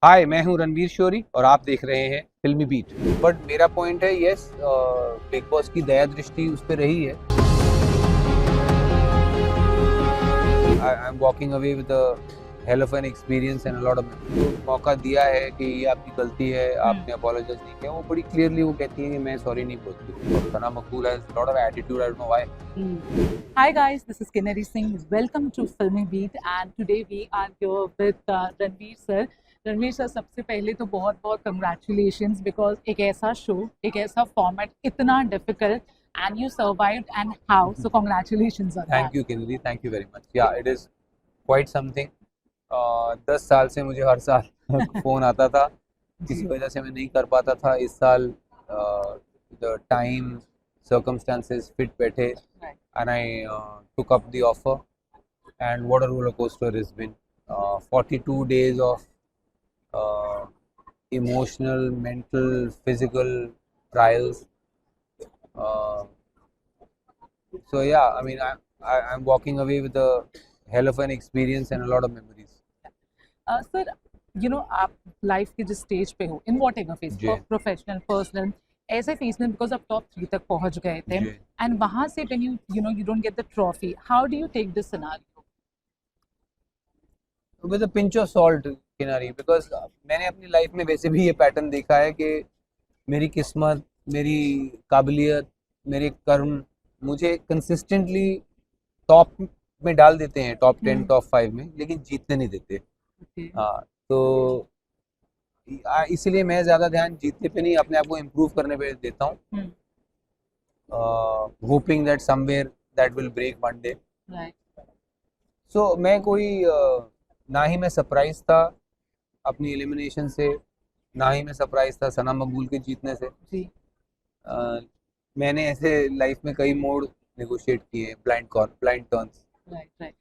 हाय, मैं हूं रणवीर शोरी और आप देख रहे हैं फिल्मी बीट। बट मेरा पॉइंट है, यस, बिग बॉस की दया दृष्टि उस पर रही है। I am walking away with hell of an experience and a lot of मौका दिया है कि ये आपकी गलती है, आपने अपोलोजाइज नहीं किया। वो बड़ी क्लियरली वो कहती है कि मैं सॉरी नहीं बोलती। और सना मकबूल has lot of attitude, I don't know why. Hi guys, this is Kinnari Singh. Welcome to Filmy Beat and today we are here with Ranveer sir. Ranveer sir, सबसे पहले तो बहुत बहुत कंग्रेचुलेशंस बिकॉज एक ऐसा शो, एक ऐसा फॉर्मेट इतना difficult and you survived and how, so congratulations on that. Thank you Kinnari, thank you very much. या इट इज क्वाइट समथिंग। 10 साल से मुझे हर साल फोन आता था, किसी वजह से मैं नहीं कर पाता था। इस साल द टाइम circumstances fit बैठे and I took up the offer, and what a roller coaster it's been. 42 days of uh, emotional, mental, physical trials. So yeah, I mean, I'm walking away with a hell of an experience and a lot of memories. Sir, you know आप life के जिस stage पे हो, in whatever phase, जी। Professional, personal, ऐसे phase में because आप top 3 तक पहुंच गए थे जी। एंड वहां से when you don't get the trophy, how do you take this scenario? With a pinch of salt, किनारी, because मैंने अपनी लाइफ में वैसे भी ये पैटर्न देखा है कि मेरी किस्मत, मेरी काबिलियत, मेरे कर्म मुझे कंसिस्टेंटली टॉप में डाल देते हैं, टॉप 10 टॉप 5 में, लेकिन जीतने नहीं देते। हाँ, तो इसीलिए मैं ज़्यादा ध्यान जीतने पे नहीं, अपने आप को इम्प्रूव करने पे देता हूँ, hoping that somewhere that will break one day. So मैं कोई ना ही मैं सरप्राइज था अपनी एलिमिनेशन से, ना ही मैं सरप्राइज था सना मकबूल के जीतने से। मैंने ऐसे लाइफ में कई मोड नेगोशिएट किए हैं, ब्लाइंड टर्न्स। राइट।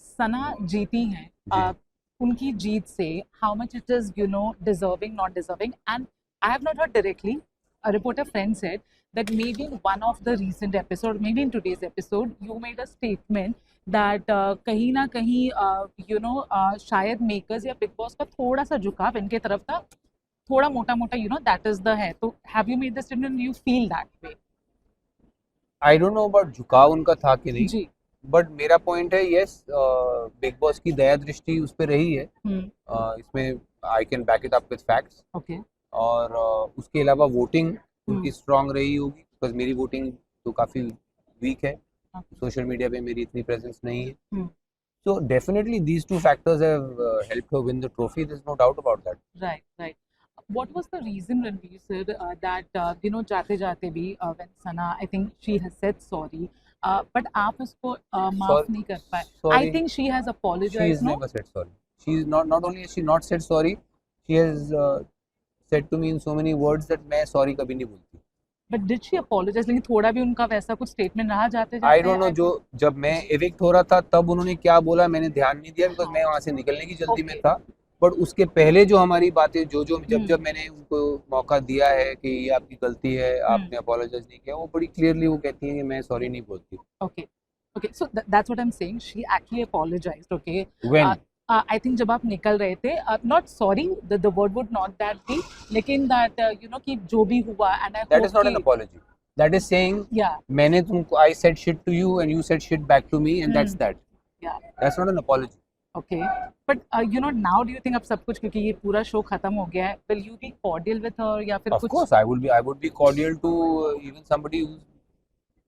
सना जीती हैं, उनकी जीत से how much it is deserving, not deserving, and I have not heard directly, a reporter friend said that maybe in one of the recent episode, maybe in today's episode, you made a statement that कहीं ना कहीं शायद makers या big boss का थोड़ा सा झुकाव इनके तरफ था, थोड़ा मोटा मोटा, दैट इज द है। तो have you made the statement, you feel that way? I don't know about झुकाव उनका था कि नहीं जी। बट मेरा पॉइंट है, यस, बिग बॉस की दया दृष्टि उस पर रही है। इसमें I can back it up with facts. Okay. और उसके अलावा वोटिंग उनकी स्ट्रांग रही होगी, बिकॉज मेरी वोटिंग तो काफ़ी वीक है, सोशल मीडिया पे मेरी इतनी प्रेजेंस नहीं है। So definitely these two factors have helped her win the trophy, there is no doubt about that. Right, right. What was the reason, Ranveer sir, that जाते जाते भी when Sana, I think she has said sorry, but आप उसको माफ नहीं कर पाए? I Sorry, think she has she apologized, has no? never said sorry. She is not only has she not said sorry, she has said to me in so many words that मैं sorry कभी नहीं बोलती। But did she apologize? लेकिन थोड़ा भी उनका वैसा कुछ स्टेटमेंट रहा जाते आई जाते? डोंट नो, जो जब मैं एविक्ट हो रहा था तब उन्होंने क्या बोला मैंने ध्यान नहीं दिया, बिकॉज मैं वहाँ से निकलने की जल्दी में Okay. था। बट उसके पहले जो हमारी बातें, जो जो जब मैंने उनको मौका दिया है कि ये आपकी गलती है, आपने अपोलोजाइज नहीं किया, वो बड़ी क्लियरली वो कहती है कि मैं सॉरी नहीं बोलती। Okay. Okay, so that's what I'm saying. She actually apologized. Okay. When? I think जब आप निकल रहे थे, not sorry, the word would not that be, लेकिन that कि जो भी हुआ, and I That hope is not an कि apology. That is saying, yeah, मैंने तुमको, I said shit to you and you said shit back to me, and that's that. yeah, That's not an apology. okay. But now do you think अब सब कुछ, क्योंकि ये पूरा show खत्म हो गया है, will you be cordial with her या फिर Of कुछ? course, I would be cordial to even somebody who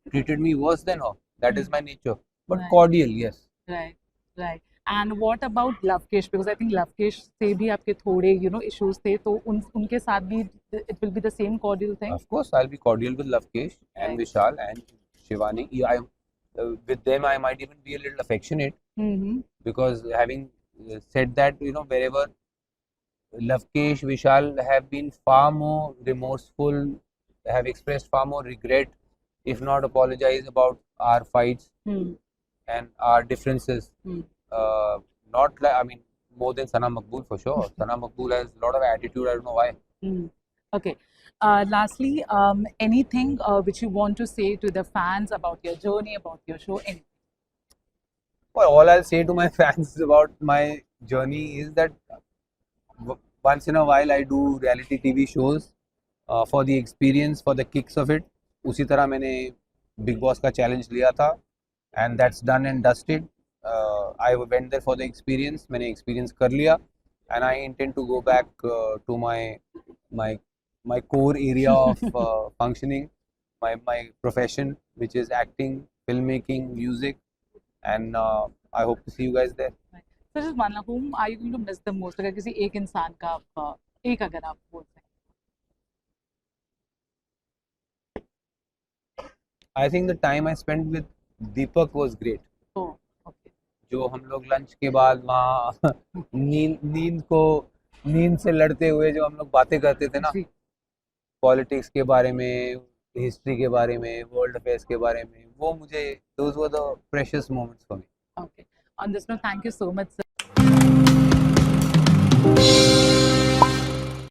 treated me worse than her. That is my nature. But Right. cordial, yes. Right, right. And what about Lovekesh? Because I think Lovekesh से भी आपके थोड़े issues थे, तो उनके साथ भी it will be the same cordial thing? Of course, I'll be cordial with Lavkesh and Right. Vishal and Shivani. Yeah, with them, I might even be a little affectionate, because having said that, wherever Lavkesh, Vishal have been far more remorseful, have expressed far more regret, if not apologize about our fights and our differences. Not like, I mean, more than Sana Maqbool for sure. Sana Maqbool has a lot of attitude. I don't know why. Okay. Lastly, anything which you want to say to the fans about your journey, about your show? Anything? Well, all I'll say to my fans about my journey is that once in a while I do reality TV shows for the experience, for the kicks of it. उसी तरह मैंने big boss का challenge लिया था and that's done and dusted. I went there for the experience. मैंने experience कर लिया and I intend to go back to my core area of functioning, my profession, which is acting, filmmaking, music, and I hope to see you guys there. So just one, whom are you going to miss the most? अगर किसी एक इंसान का आप एक अगर आप बोल सकें. I think the time I spent with Deepak was great. Oh, okay. जो हम लोग लंच के बाद वहाँ नींद से लड़ते हुए जो हम लोग बातें करते थे ना, जी. पॉलिटिक्स के बारे में, हिस्ट्री के बारे में, वर्ल्ड अफेयर्स के बारे में, वो मुझे those were the precious moments for me. Okay. On this note, thank you so much, sir.